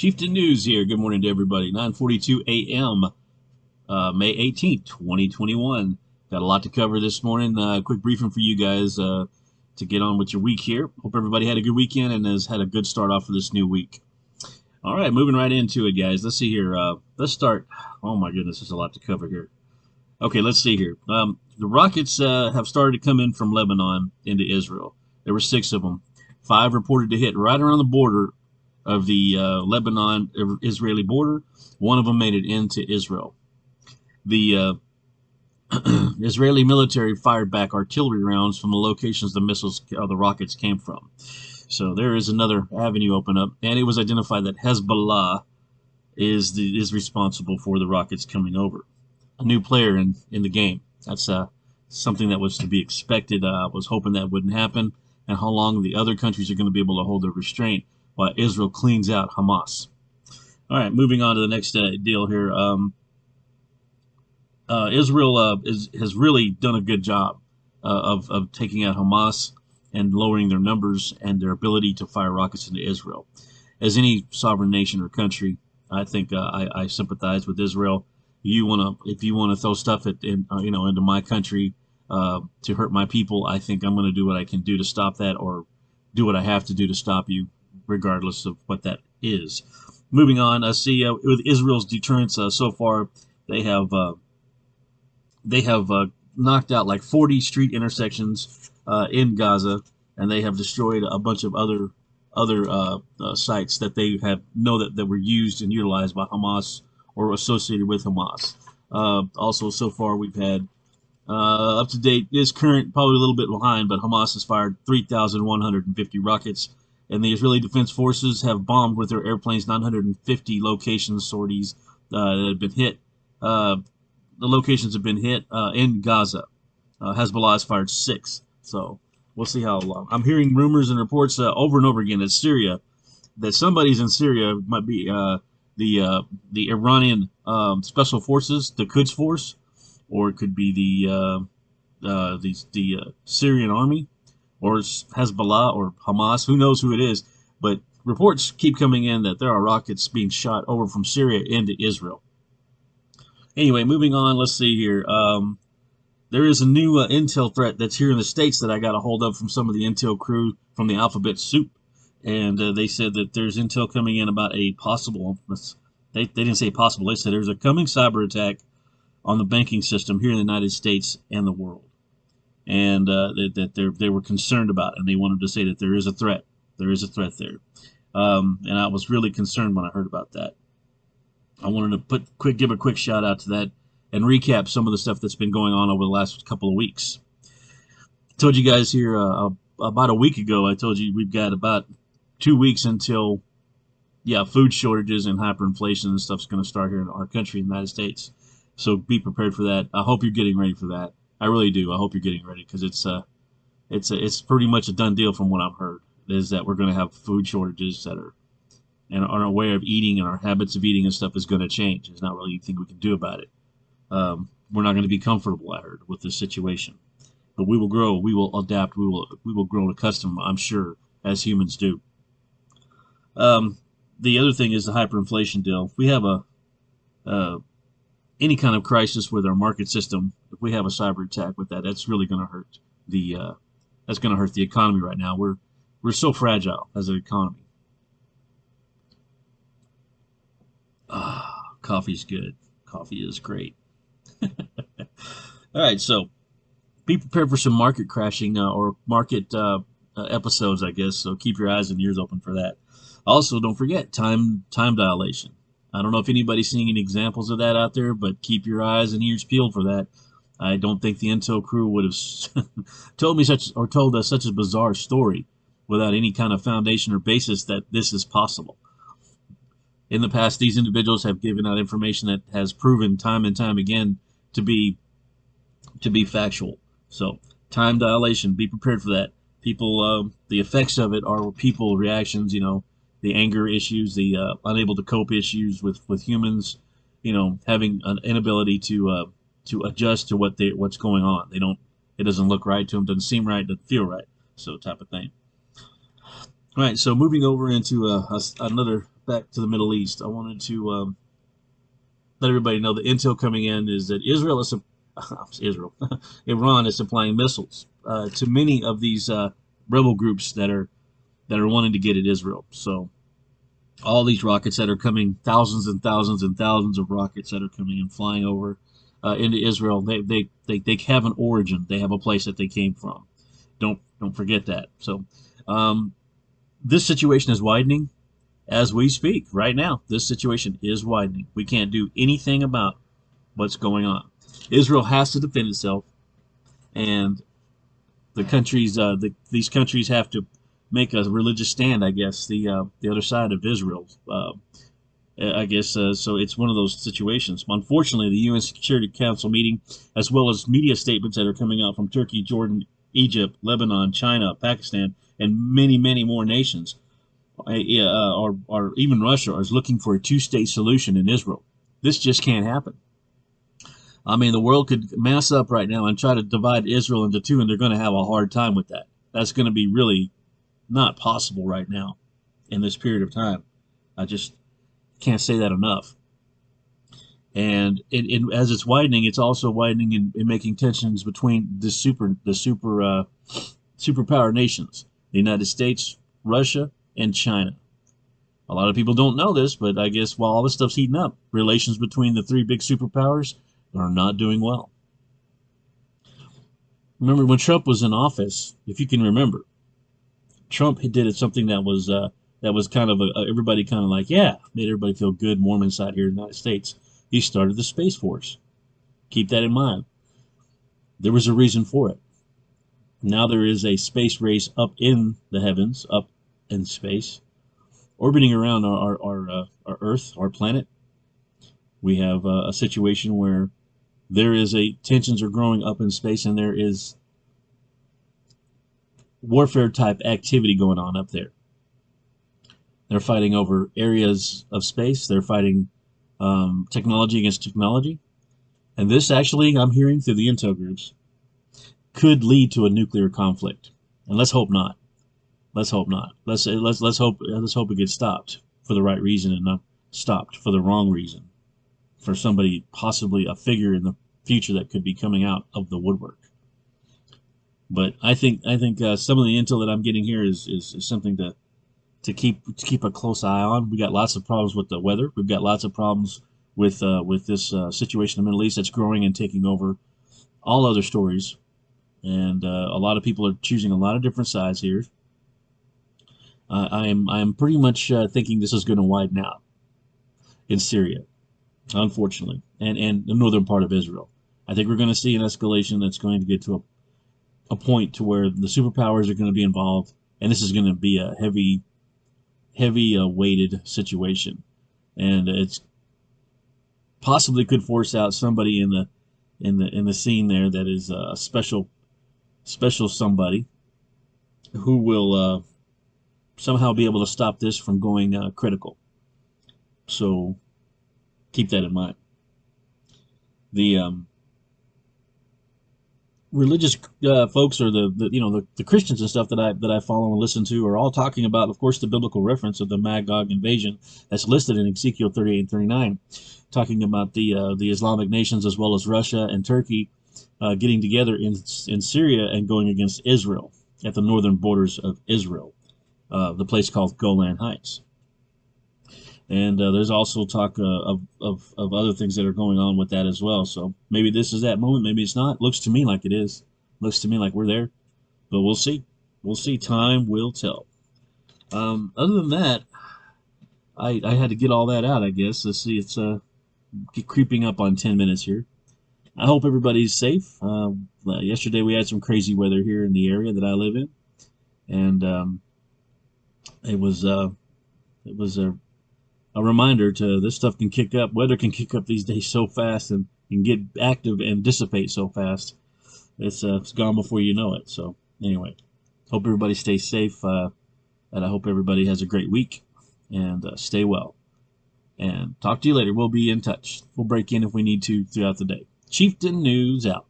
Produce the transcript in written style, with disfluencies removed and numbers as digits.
Chieftain News here. Good morning to everybody. 9:42 a.m. May 18th, 2021. Got a lot to cover this morning. Quick briefing for you guys to get on with your week here. Hope everybody had a good weekend and has had a good start off for this new week. All right, moving right into it, guys. Let's see here. Let's start. Oh my goodness, there's a lot to cover here. Okay, let's see here. The rockets have started to come in from Lebanon into Israel. There were 6 of them. 5 reported to hit right around the border of the Lebanon-Israeli border. 1 of them made it into Israel. The Israeli military fired back artillery rounds from the locations the missiles or the rockets came from. So there is another avenue open up, and it was identified that Hezbollah is responsible for the rockets coming over. A new player in the game. That's something that was to be expected. I was hoping that wouldn't happen, and how long the other countries are going to be able to hold their restraint while Israel cleans out Hamas. All right, moving on to the next deal here. Israel has really done a good job of taking out Hamas and lowering their numbers and their ability to fire rockets into Israel. As any sovereign nation or country, I think I sympathize with Israel. If you want to throw stuff into my country to hurt my people, I think I'm going to do what I can do to stop that, or do what I have to do to stop you, regardless of what that is. Moving on, I see with Israel's deterrence so far, they have knocked out like 40 street intersections in Gaza, and they have destroyed a bunch of other sites that they that were used and utilized by Hamas or associated with Hamas. Also, so far we've had up to date, is current, probably a little bit behind, but Hamas has fired 3,150 rockets, and the Israeli Defense Forces have bombed with their airplanes 950 locations, sorties that have been hit. The locations have been hit in Gaza. Hezbollah has fired 6, so we'll see how long. I'm hearing rumors and reports over and over again that Syria, that somebody's in Syria, might be the Iranian special forces, the Quds Force, or it could be the Syrian army, or Hezbollah or Hamas. Who knows who it is? But reports keep coming in that there are rockets being shot over from Syria into Israel. Anyway, moving on, let's see here. There is a new intel threat that's here in the States that I got a hold of from some of the intel crew from the Alphabet Soup. And they said that there's intel coming in about a possible, they didn't say possible, they said there's a coming cyber attack on the banking system here in the United States and the world. And that they were concerned about it, and they wanted to say that there is a threat. There is a threat there. And I was really concerned when I heard about that. I wanted to give a quick shout out to that and recap some of the stuff that's been going on over the last couple of weeks. I told you guys here about a week ago, I told you we've got about 2 weeks until, food shortages and hyperinflation and stuff's going to start here in our country, in the United States. So be prepared for that. I hope you're getting ready for that. I really do. I hope you're getting ready, because it's pretty much a done deal from what I've heard, is that we're going to have food shortages that are, and our way of eating and our habits of eating and stuff is going to change. There's not really anything we can do about it. We're not going to be comfortable, I heard, with this situation. But we will grow. We will adapt. We will grow accustomed, I'm sure, as humans do. The other thing is the hyperinflation deal. If we have any kind of crisis with our market system, if we have a cyber attack with that, that's really going to hurt the economy right now. We're so fragile as an economy. Coffee's good. Coffee is great. All right, so be prepared for some market crashing or market episodes, I guess. So keep your eyes and ears open for that. Also, don't forget time dilation. I don't know if anybody's seeing any examples of that out there, but keep your eyes and ears peeled for that. I don't think the intel crew would have told us such a bizarre story without any kind of foundation or basis that this is possible. In the past, these individuals have given out information that has proven time and time again to be factual. So, time dilation, be prepared for that. People, the effects of it are people reactions, the anger issues, the unable to cope issues with humans, having an inability to adjust to what's going on. It doesn't look right to them, doesn't seem right, doesn't feel right, so type of thing. All right, so moving over into another back to the Middle East, I wanted to let everybody know the intel coming in is that Israel is Israel, Iran is supplying missiles to many of these rebel groups that are wanting to get at Israel. So all these rockets that are coming, thousands and thousands and thousands of rockets that are coming and flying over into Israel, they have an origin. They have a place that they came from. Don't forget that. So this situation is widening as we speak right now. This situation is widening. We can't do anything about what's going on. Israel has to defend itself, and these countries have to make a religious stand. I guess the other side of Israel. I guess so. It's one of those situations. Unfortunately, the UN Security Council meeting, as well as media statements that are coming out from Turkey, Jordan, Egypt, Lebanon, China, Pakistan, and many, many more nations, or even Russia, is looking for a two-state solution in Israel. This just can't happen. I mean, the world could mass up right now and try to divide Israel into two, and they're going to have a hard time with that. That's going to be really not possible right now in this period of time. I just can't say that enough. And as it's widening, it's also widening and making tensions between the superpower nations, the United States, Russia, and China. A lot of people don't know this, but I guess while all this stuff's heating up, relations between the three big superpowers are not doing well. Remember when Trump was in office, if you can remember, Trump did something that was kind of everybody kind of like, yeah, made everybody feel good, warm inside here in the United States. He started the Space Force. Keep that in mind. There was a reason for it. Now there is a space race up in the heavens, up in space, orbiting around our Earth, our planet. We have a situation where tensions are growing up in space, and there is warfare type activity going on up there. They're fighting over areas of space. They're fighting technology against technology. And this actually, I'm hearing through the intel groups, could lead to a nuclear conflict. And let's hope not. Let's hope not. Let's hope it gets stopped for the right reason and not stopped for the wrong reason. For somebody, possibly a figure in the future that could be coming out of the woodwork. But I think some of the intel that I'm getting here is something to keep a close eye on. We got lots of problems with the weather. We've got lots of problems with this situation in the Middle East that's growing and taking over all other stories. And a lot of people are choosing a lot of different sides here. I'm pretty much thinking this is going to widen out in Syria, unfortunately, and the northern part of Israel. I think we're going to see an escalation that's going to get to a point to where the superpowers are going to be involved, and this is going to be a heavy weighted situation, and it's possibly could force out somebody in the scene there that is a special somebody who will somehow be able to stop this from going critical. So keep that in mind. The religious folks, or the Christians and stuff that I follow and listen to, are all talking about, of course, the biblical reference of the Magog invasion that's listed in Ezekiel 38 and 39, talking about the Islamic nations as well as Russia and Turkey getting together in Syria and going against Israel at the northern borders of Israel, the place called Golan Heights. And there's also talk of other things that are going on with that as well. So maybe this is that moment. Maybe it's not. Looks to me like it is. Looks to me like we're there. But we'll see. We'll see. Time will tell. Other than that, I had to get all that out, I guess. Let's see. It's creeping up on 10 minutes here. I hope everybody's safe. Yesterday we had some crazy weather here in the area that I live in. And it was a reminder to this stuff can kick up. Weather can kick up these days so fast and get active and dissipate so fast. It's gone before you know it. So anyway, hope everybody stays safe, and I hope everybody has a great week, and stay well. And talk to you later. We'll be in touch. We'll break in if we need to throughout the day. Chieftain News out.